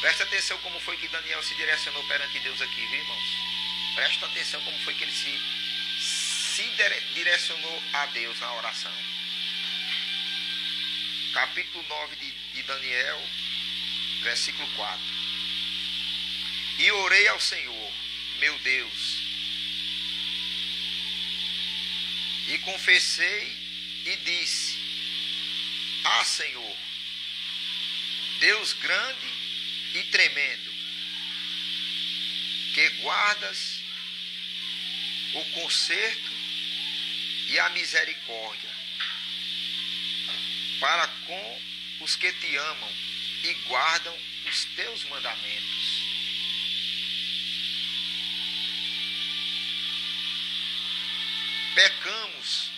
Presta atenção como foi que Daniel se direcionou perante Deus aqui, viu, irmãos? Presta atenção como foi que ele se direcionou a Deus na oração. Capítulo 9 de Daniel, versículo 4. E orei ao Senhor, meu Deus, e confessei e disse: Ah, Senhor, Deus grande e tremendo, que guardas o conserto e a misericórdia para com os que te amam e guardam os teus mandamentos. Pecamos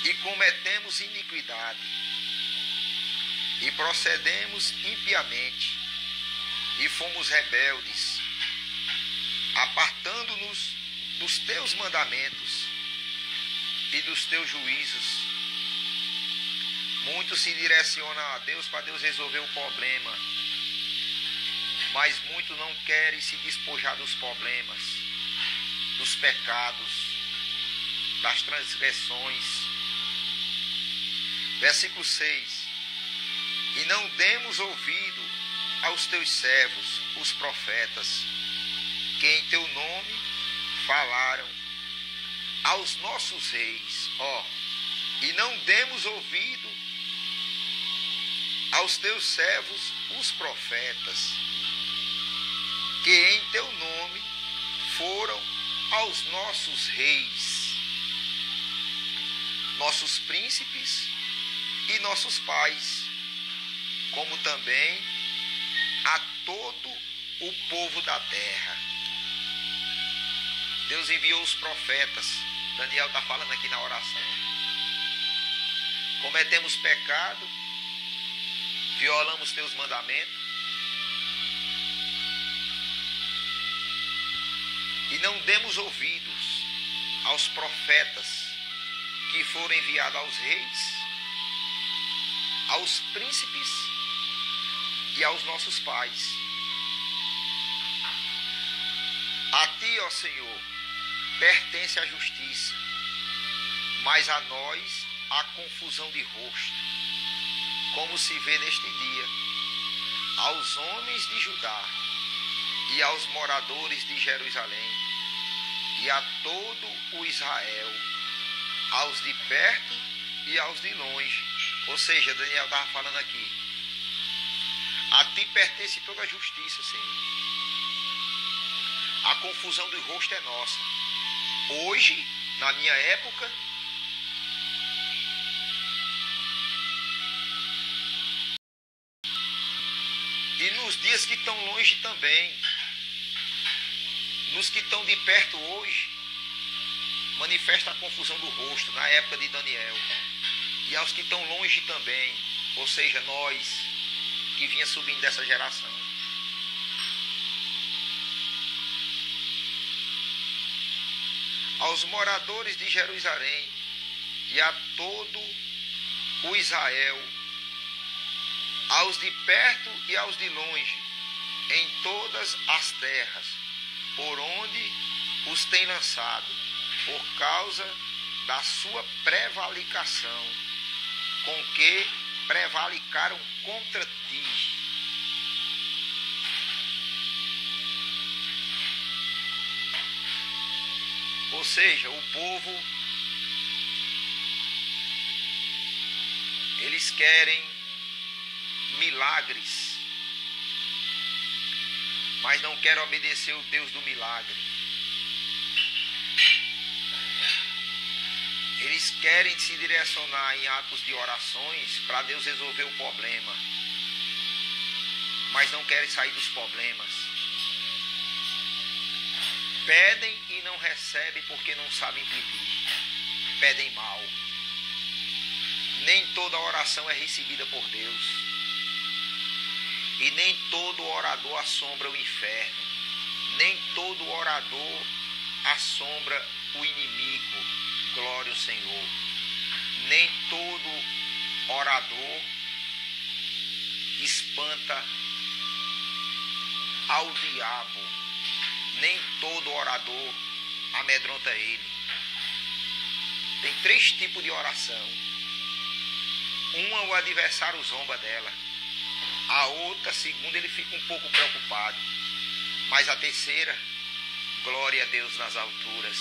e cometemos iniquidade e procedemos impiamente e fomos rebeldes, apartando-nos dos teus mandamentos e dos teus juízos. Muitos se direcionam a Deus para Deus resolver o problema, mas muitos não querem se despojar dos problemas, dos pecados, das transgressões. Versículo 6. E não demos ouvido aos teus servos, os profetas, que em teu nome falaram aos nossos reis. E não demos ouvido aos teus servos, os profetas, que em teu nome foram aos nossos reis, nossos príncipes e nossos pais, como também a todo o povo da terra. Deus enviou os profetas. Daniel está falando aqui na oração. Cometemos pecado, violamos teus mandamentos e não demos ouvidos aos profetas que foram enviados aos reis, aos príncipes e aos nossos pais. A ti, ó Senhor, pertence a justiça, mas a nós a confusão de rosto, como se vê neste dia, aos homens de Judá e aos moradores de Jerusalém e a todo o Israel, aos de perto e aos de longe. Ou seja, Daniel estava falando aqui: a ti pertence toda a justiça, Senhor. A confusão do rosto é nossa. Hoje, na minha época, e nos dias que estão longe também, nos que estão de perto hoje, manifesta a confusão do rosto, na época de Daniel. E aos que estão longe também, ou seja, nós que vinha subindo dessa geração. Aos moradores de Jerusalém e a todo o Israel, aos de perto e aos de longe, em todas as terras, por onde os tem lançado, por causa da sua prevaricação, com que prevaricaram contra ti. Ou seja, o povo, eles querem milagres, mas não querem obedecer o Deus do milagre. Eles querem se direcionar em atos de orações para Deus resolver o problema, mas não querem sair dos problemas. Pedem e não recebem porque não sabem pedir. Pedem mal. Nem toda oração é recebida por Deus. E nem todo orador assombra o inferno. Nem todo orador assombra o inimigo. Glória ao Senhor. Nem todo orador espanta ao diabo. Nem todo orador amedronta ele. Tem 3 tipos de oração. Uma, o adversário zomba dela. A outra, segunda, ele fica um pouco preocupado. Mas a terceira, glória a Deus nas alturas.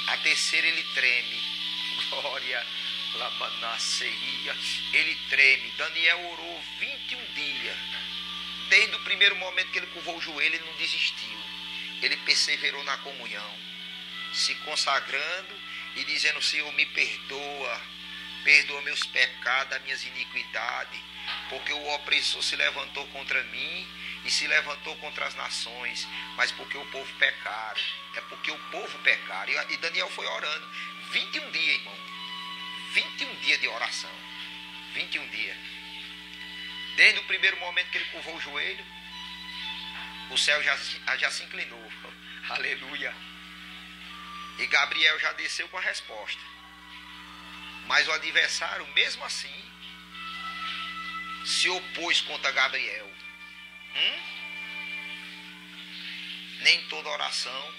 A terceira, ele treme. Glória, Lamanaceia. Ele treme. Daniel orou 21 dias. Desde o primeiro momento que ele curvou o joelho, ele não desistiu. Ele perseverou na comunhão, se consagrando e dizendo: Senhor, me perdoa. Perdoa meus pecados, as minhas iniquidades, porque o opressor se levantou contra mim e se levantou contra as nações, mas porque o povo pecaram. É porque o povo pecaram. E Daniel foi orando 21 dias, irmão. 21 dias de oração. 21 dias. Desde o primeiro momento que ele curvou o joelho, o céu já se inclinou. Aleluia. E Gabriel já desceu com a resposta. Mas o adversário, mesmo assim, se opôs contra Gabriel. Nem toda oração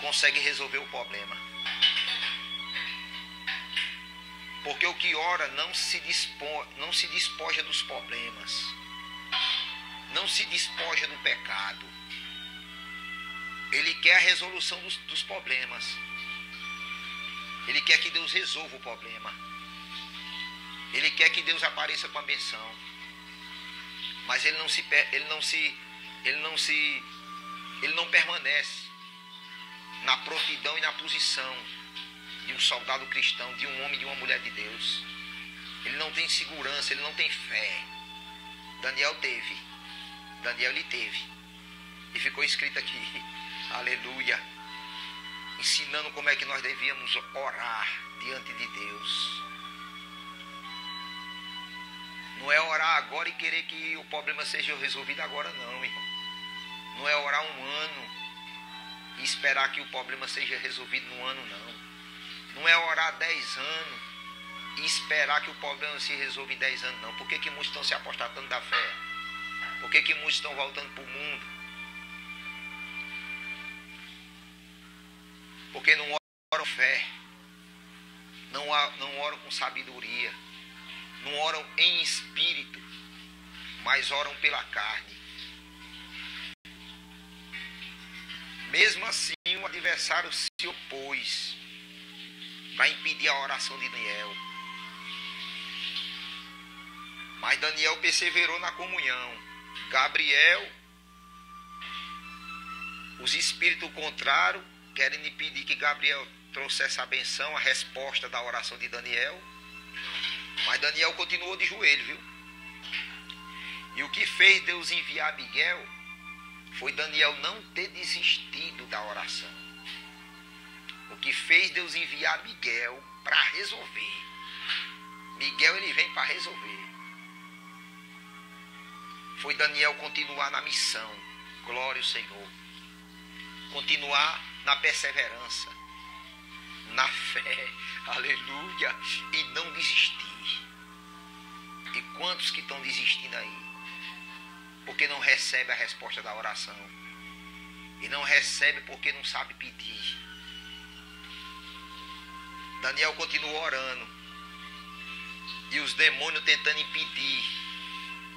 consegue resolver o problema. Porque o que ora não se despoja dos problemas. Não se despoja do pecado. Ele quer a resolução dos problemas. Ele quer que Deus resolva o problema. Ele quer que Deus apareça com a benção. Mas ele não permanece na prontidão e na posição de um soldado cristão, de um homem e de uma mulher de Deus. Ele não tem segurança, ele não tem fé. Daniel teve. Daniel ele teve. E ficou escrito aqui, aleluia, ensinando como é que nós devíamos orar diante de Deus. Não é orar agora e querer que o problema seja resolvido agora não, irmão. Não é orar um ano e esperar que o problema seja resolvido no ano, não. Não é orar 10 anos e esperar que o problema se resolva em 10 anos, não. Por que muitos estão se apostatando da fé? Por que muitos estão voltando para o mundo? Porque não oram fé, não oram com sabedoria, não oram em espírito, mas oram pela carne. Mesmo assim, o adversário se opôs para impedir a oração de Daniel. Mas Daniel perseverou na comunhão. Gabriel, os espíritos contrários querem impedir que Gabriel trouxesse a benção, a resposta da oração de Daniel. Mas Daniel continuou de joelho, viu? E o que fez Deus enviar Miguel foi Daniel não ter desistido da oração. O que fez Deus enviar Miguel para resolver. Miguel ele vem para resolver. Foi Daniel continuar na missão. Glória ao Senhor. Continuar na perseverança, na fé, aleluia, e não desistir. E quantos que estão desistindo aí? Porque não recebe a resposta da oração. E não recebe porque não sabe pedir. Daniel continuou orando. E os demônios tentando impedir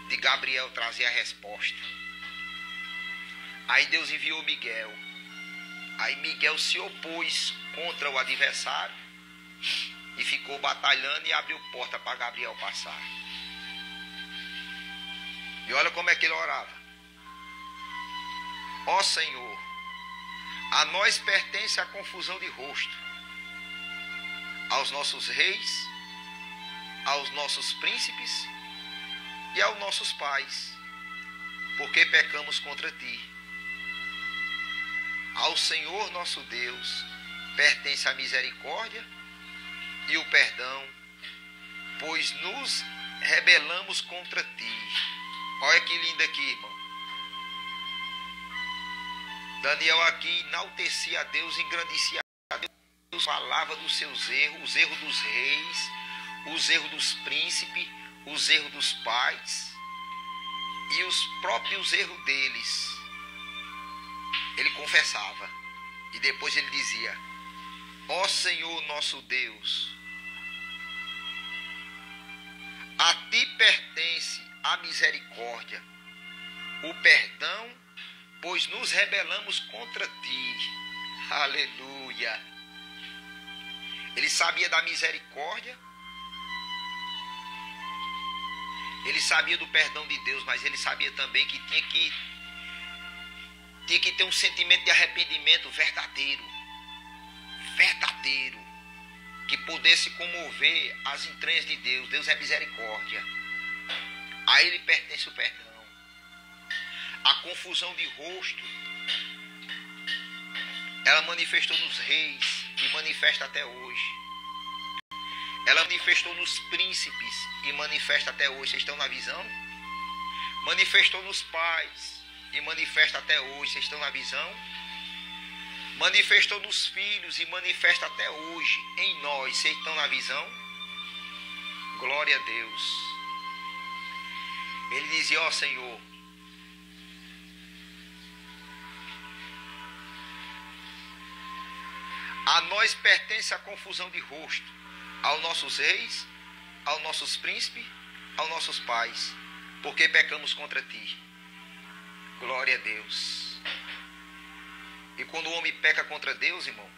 de Gabriel trazer a resposta. Aí Deus enviou Miguel. Aí Miguel se opôs contra o adversário e ficou batalhando e abriu porta para Gabriel passar. E olha como é que ele orava. Ó Senhor, a nós pertence a confusão de rosto, aos nossos reis, aos nossos príncipes e aos nossos pais, porque pecamos contra ti. Ao Senhor nosso Deus pertence a misericórdia e o perdão, pois nos rebelamos contra ti. Olha que lindo aqui, irmão. Daniel aqui enaltecia a Deus, engrandecia a Deus, falava dos seus erros, os erros dos reis, os erros dos príncipes, os erros dos pais. e os próprios erros deles ele confessava. E depois ele dizia: ó Senhor nosso Deus, a ti pertence a misericórdia, o perdão, pois nos rebelamos contra ti. Aleluia. Ele sabia da misericórdia, ele sabia do perdão de Deus, mas ele sabia também que tinha que ter um sentimento de arrependimento verdadeiro, que pudesse comover as entranhas de Deus. Deus é misericórdia, a ele pertence o perdão. A confusão de rosto, ela manifestou nos reis e manifesta até hoje. Ela manifestou nos príncipes e manifesta até hoje. Vocês estão na visão? Manifestou nos pais e manifesta até hoje. Vocês estão na visão? Manifestou nos filhos e manifesta até hoje em nós. Vocês estão na visão? Glória a Deus. Ele dizia: ó Senhor, a nós pertence a confusão de rosto, aos nossos reis, aos nossos príncipes, aos nossos pais, porque pecamos contra ti. Glória a Deus. E quando o homem peca contra Deus, irmão,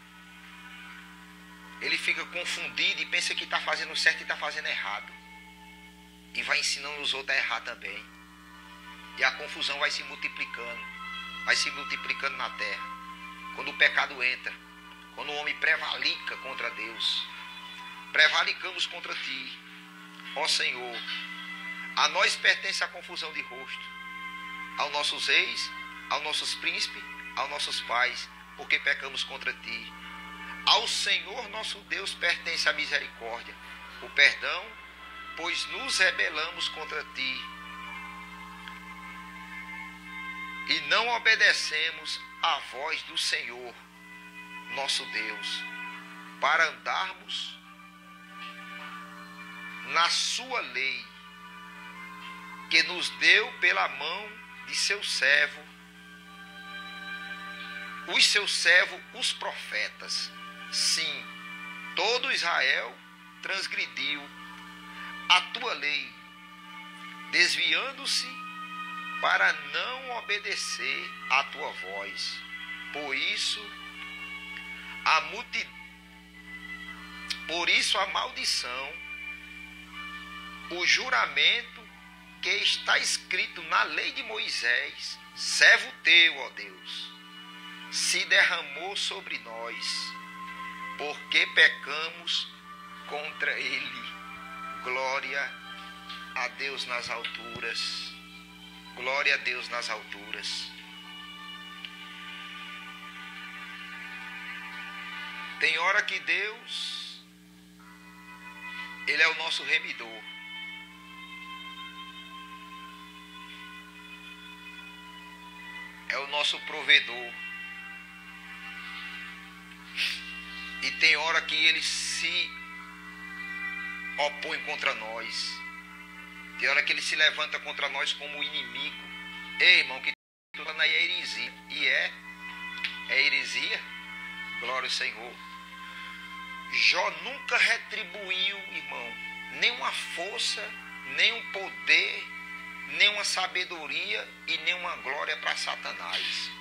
ele fica confundido e pensa que está fazendo certo e está fazendo errado. E vai ensinando os outros a errar também. E a confusão vai se multiplicando na terra. Quando o pecado entra, quando o homem prevarica contra Deus, prevaricamos contra ti, ó Senhor. A nós pertence a confusão de rosto, aos nossos reis, aos nossos príncipes, aos nossos pais, porque pecamos contra ti. Ao Senhor nosso Deus pertence a misericórdia, o perdão, pois nos rebelamos contra ti e não obedecemos à voz do Senhor nosso Deus, para andarmos na sua lei, que nos deu pela mão de seu servo, os seus servos, os profetas. Sim, todo Israel transgrediu a tua lei, desviando-se para não obedecer à tua voz. Por isso a maldição, o juramento que está escrito na lei de Moisés, servo teu, ó Deus, se derramou sobre nós, porque pecamos contra ele. Glória a Deus nas alturas. Glória a Deus nas alturas. Tem hora que Deus, ele é o nosso remidor. É o nosso provedor. E tem hora que ele se opõe contra nós. Tem hora que ele se levanta contra nós como inimigo. Ei, irmão, que tudo aí é heresia. E é heresia. Glória ao Senhor. Jó nunca retribuiu, irmão, nenhuma força, nenhum poder, nenhuma sabedoria e nenhuma glória para Satanás.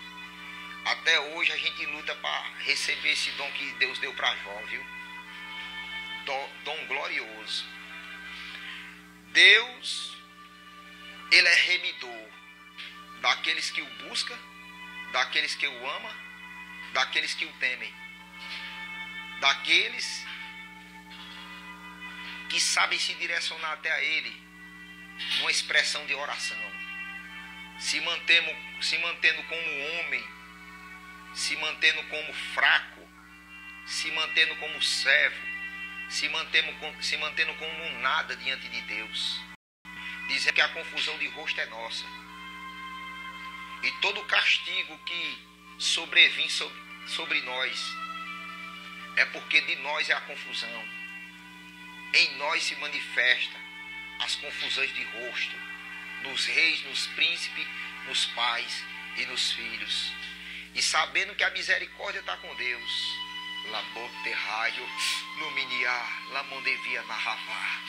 Até hoje a gente luta para receber esse dom que Deus deu para Jó, viu? Dom glorioso. Deus, ele é remidor daqueles que o buscam, daqueles que o amam, daqueles que o temem, daqueles que sabem se direcionar até a ele numa expressão de oração, se mantendo como homem, se mantendo como fraco, se mantendo como servo, se mantendo como um nada diante de Deus, dizendo que a confusão de rosto é nossa, e todo castigo que sobrevém sobre nós é porque de nós é a confusão. Em nós se manifesta as confusões de rosto, nos reis, nos príncipes, nos pais e nos filhos. E sabendo que a misericórdia está com Deus. Laboterraio, Luminiá, Lamondevia, Narravá.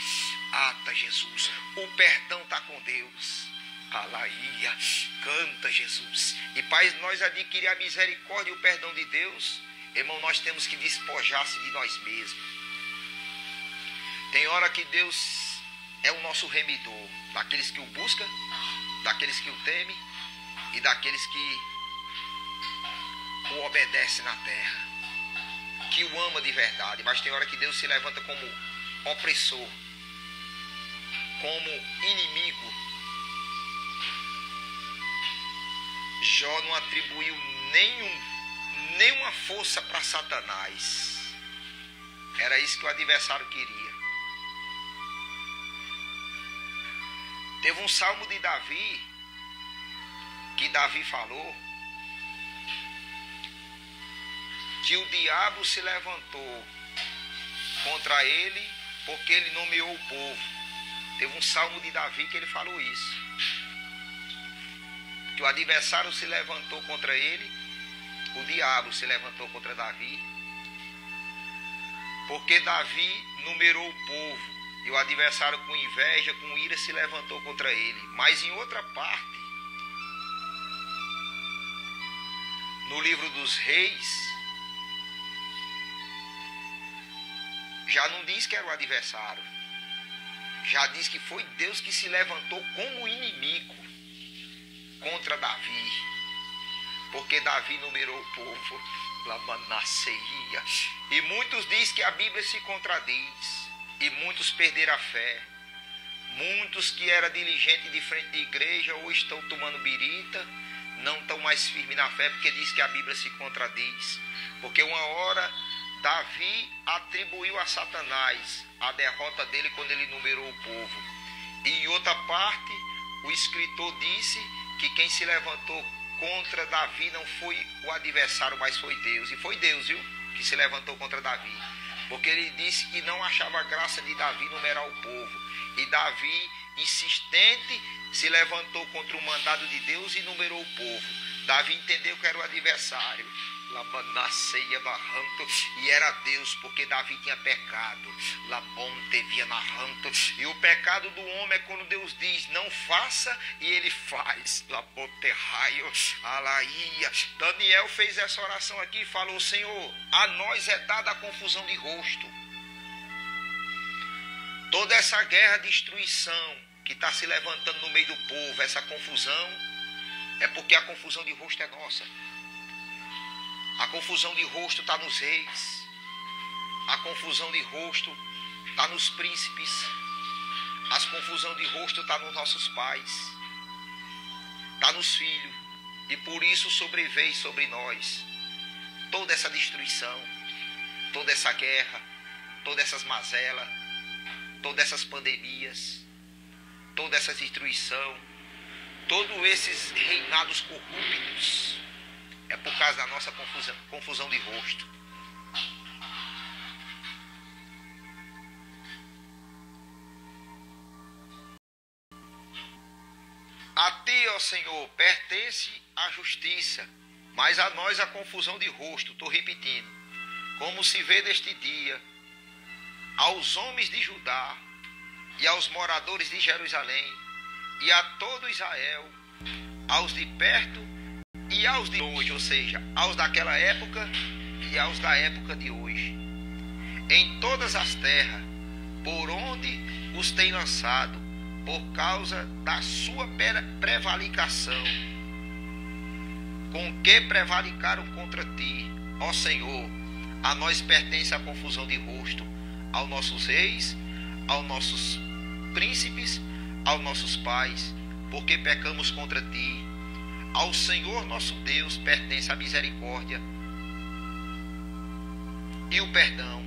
Ata, Jesus. O perdão está com Deus. Alaia, canta, Jesus. E Pai, nós adquirir a misericórdia e o perdão de Deus, irmão, nós temos que despojar-se de nós mesmos. Tem hora que Deus é o nosso remidor, daqueles que o buscam, daqueles que o temem e daqueles que o obedecem na terra, que o ama de verdade. Mas tem hora que Deus se levanta como opressor, como inimigo. Jó não atribuiu nenhuma força para Satanás. Era isso que o adversário queria. Teve um salmo de Davi, que Davi falou, que o diabo se levantou contra ele, porque ele nomeou o povo. Teve um salmo de Davi que ele falou isso. Que o adversário se levantou contra ele, o diabo se levantou contra Davi, porque Davi numerou o povo, e o adversário com inveja, com ira se levantou contra ele. Mas em outra parte, no livro dos Reis, já não diz que era o adversário, já diz que foi Deus que se levantou como inimigo contra Davi, porque Davi numerou o povo. Lamanaceia. E muitos dizem que a Bíblia se contradiz, e muitos perderam a fé. Muitos que eram diligentes de frente de igreja ou estão tomando birita, não estão mais firmes na fé, porque diz que a Bíblia se contradiz. Porque uma hora Davi atribuiu a Satanás a derrota dele quando ele numerou o povo, e em outra parte o escritor disse que quem se levantou contra Davi não foi o adversário, mas foi Deus. E foi Deus, viu, que se levantou contra Davi, porque ele disse que não achava graça de Davi numerar o povo, e Davi, insistente, se levantou contra o mandado de Deus e numerou o povo. Davi entendeu que era o adversário, Lamanaceia barranto, e era Deus, porque Davi tinha pecado. Lamontevia narranto. E o pecado do homem é quando Deus diz não faça e ele faz. Laboterraio, alaia. Daniel fez essa oração aqui e falou: Senhor, a nós é dada a confusão de rosto. Toda essa guerra de destruição que está se levantando no meio do povo, essa confusão, é porque a confusão de rosto é nossa. A confusão de rosto está nos reis. A confusão de rosto está nos príncipes. A confusão de rosto está nos nossos pais. Está nos filhos. E por isso sobreveio sobre nós toda essa destruição, toda essa guerra, todas essas mazelas, todas essas pandemias, toda essa destruição, todos esses reinados corruptos. É por causa da nossa confusão de rosto. A ti, ó Senhor, pertence a justiça, mas a nós a confusão de rosto. Estou repetindo. Como se vê neste dia, aos homens de Judá e aos moradores de Jerusalém e a todo Israel, aos de perto e aos de hoje, ou seja, aos daquela época e aos da época de hoje, em todas as terras, por onde os tem lançado, por causa da sua prevaricação, com que prevaricaram contra ti, ó Senhor. A nós pertence a confusão de rosto, aos nossos reis, aos nossos príncipes, aos nossos pais, porque pecamos contra ti. Ao Senhor nosso Deus pertence a misericórdia e o perdão,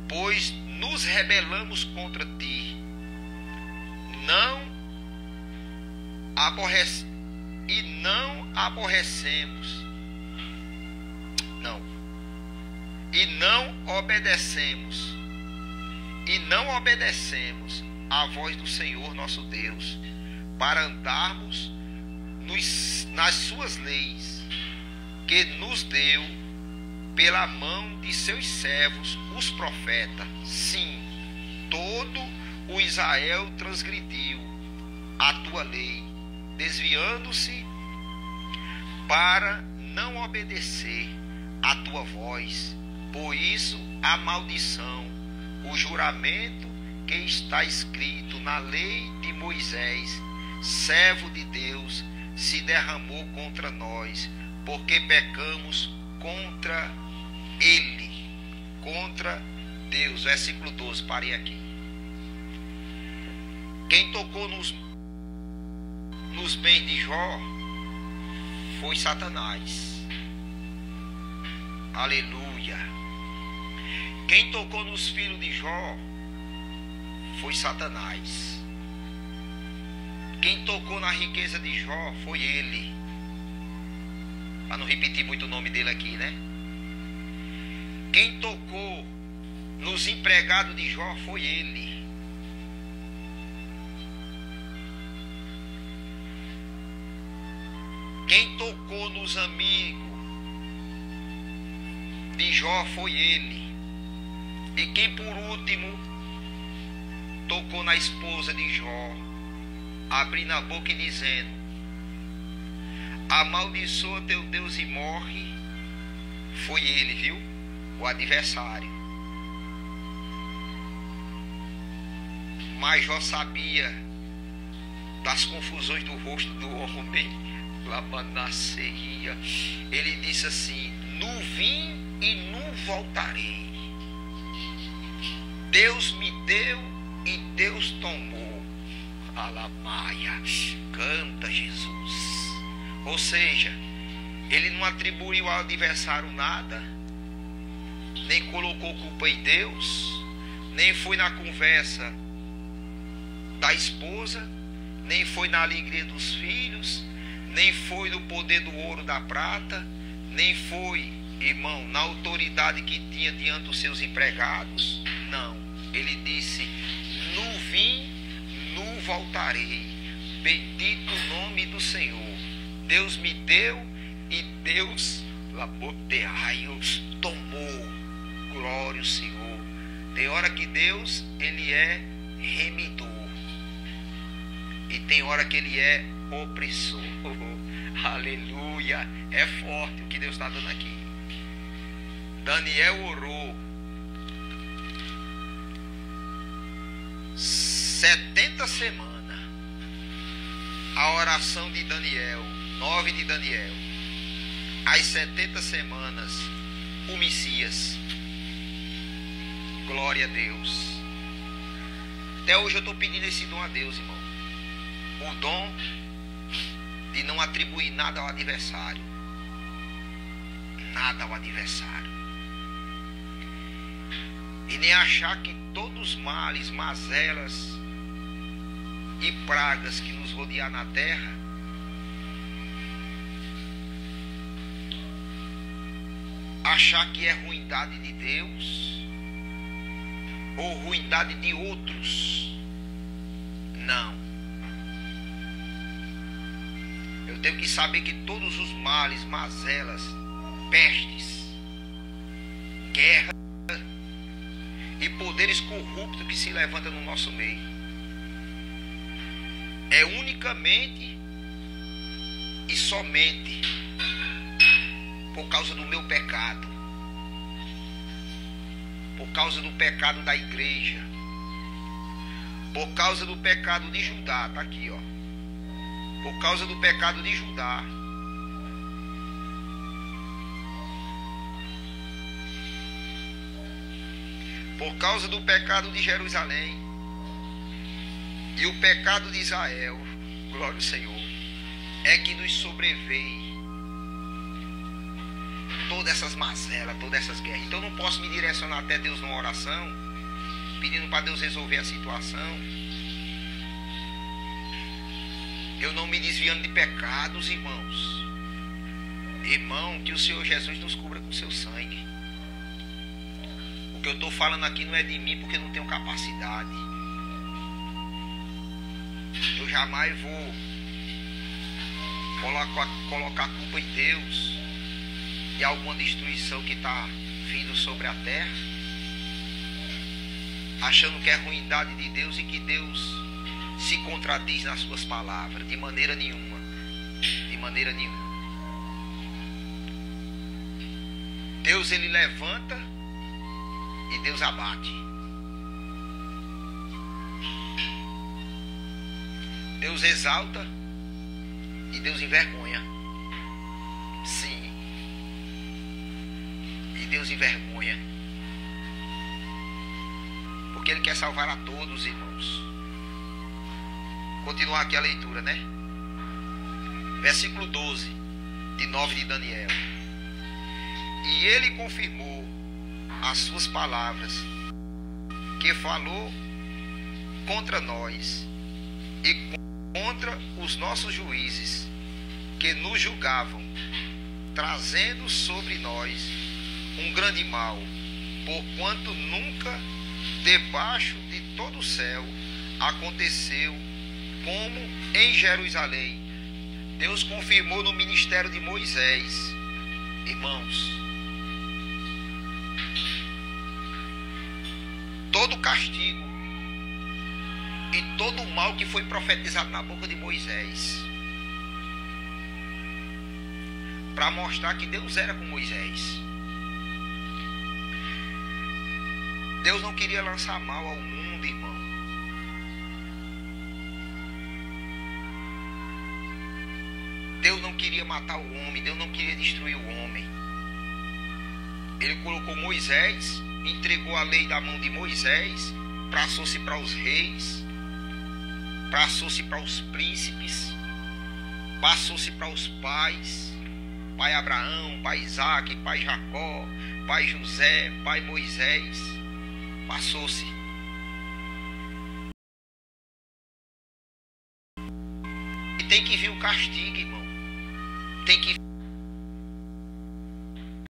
pois nos rebelamos contra ti. Não aborrecemos, não obedecemos à voz do Senhor nosso Deus, para andarmos nas suas leis, que nos deu pela mão de seus servos, os profetas. Sim, todo o Israel transgrediu a tua lei, desviando-se para não obedecer a tua voz. Por isso a maldição, o juramento que está escrito na lei de Moisés, servo de Deus, se derramou contra nós, porque pecamos contra ele, contra Deus. Versículo 12, parei aqui. Quem tocou nos bens de Jó foi Satanás. Aleluia. Quem tocou nos filhos de Jó foi Satanás. Quem tocou na riqueza de Jó foi ele. Para não repetir muito o nome dele aqui, né? Quem tocou nos empregados de Jó foi ele. Quem tocou nos amigos de Jó foi ele. E quem por último tocou na esposa de Jó, abrindo a boca e dizendo: amaldiçoa teu Deus e morre, foi ele, viu? O adversário. Mas Jó sabia das confusões do rosto do homem. Ele disse assim: nu vim e nu voltarei. Deus me deu e Deus tomou. Alamaia, canta Jesus. Ou seja, ele não atribuiu ao adversário nada, nem colocou culpa em Deus, nem foi na conversa da esposa, nem foi na alegria dos filhos, nem foi no poder do ouro, da prata, nem foi, irmão, na autoridade que tinha diante dos seus empregados. Não, ele disse: nu vim, nu voltarei. Bendito o nome do Senhor. Deus me deu e Deus tomou. Glória ao Senhor. Tem hora que Deus, ele é remidor, e tem hora que ele é opressor. Aleluia. É forte o que Deus está dando aqui. Daniel orou 70 semanas. A oração de Daniel, 9 de Daniel. As 70 semanas, o Messias. Glória a Deus. Até hoje eu estou pedindo esse dom a Deus, irmão. O dom de não atribuir nada ao adversário. Nada ao adversário. E nem achar que todos os males, mazelas e pragas que nos rodear na terra achar que é ruindade de Deus ou ruindade de outros. Não. Eu tenho que saber que todos os males, mazelas, pestes, guerra e poderes corruptos que se levantam no nosso meio é unicamente e somente por causa do meu pecado, por causa do pecado da igreja, por causa do pecado de Judá. Está aqui, ó. Por causa do pecado de Judá. Por causa do pecado de Jerusalém e o pecado de Israel, glória ao Senhor, é que nos sobreveio todas essas mazelas, todas essas guerras. Então eu não posso me direcionar até Deus numa oração, pedindo para Deus resolver a situação, eu não me desviando de pecados, irmãos. Irmão, que o Senhor Jesus nos cubra com seu sangue. O que eu estou falando aqui não é de mim, porque eu não tenho capacidade. Eu jamais vou colocar a culpa em Deus de alguma destruição que está vindo sobre a terra, achando que é ruindade de Deus e que Deus se contradiz nas suas palavras. De maneira nenhuma. De maneira nenhuma. Deus, ele levanta e Deus abate. Deus exalta e Deus envergonha. Sim. E Deus envergonha. Porque Ele quer salvar a todos, irmãos. Continuar aqui a leitura, né? Versículo 12 de 9 de Daniel. E Ele confirmou as suas palavras que falou contra nós e contra os nossos juízes que nos julgavam, trazendo sobre nós um grande mal, porquanto nunca debaixo de todo o céu aconteceu como em Jerusalém. Deus confirmou no ministério de Moisés, irmãos, todo o castigo e todo o mal que foi profetizado na boca de Moisés, para mostrar que Deus era com Moisés. Deus não queria lançar mal ao mundo, irmão. Deus não queria matar o homem, Deus não queria destruir o homem. Ele colocou Moisés, entregou a lei da mão de Moisés, passou-se para os reis, passou-se para os príncipes, passou-se para os pais, pai Abraão, pai Isaac, pai Jacó, pai José, pai Moisés, passou-se. E tem que vir o castigo, irmão. Tem que vir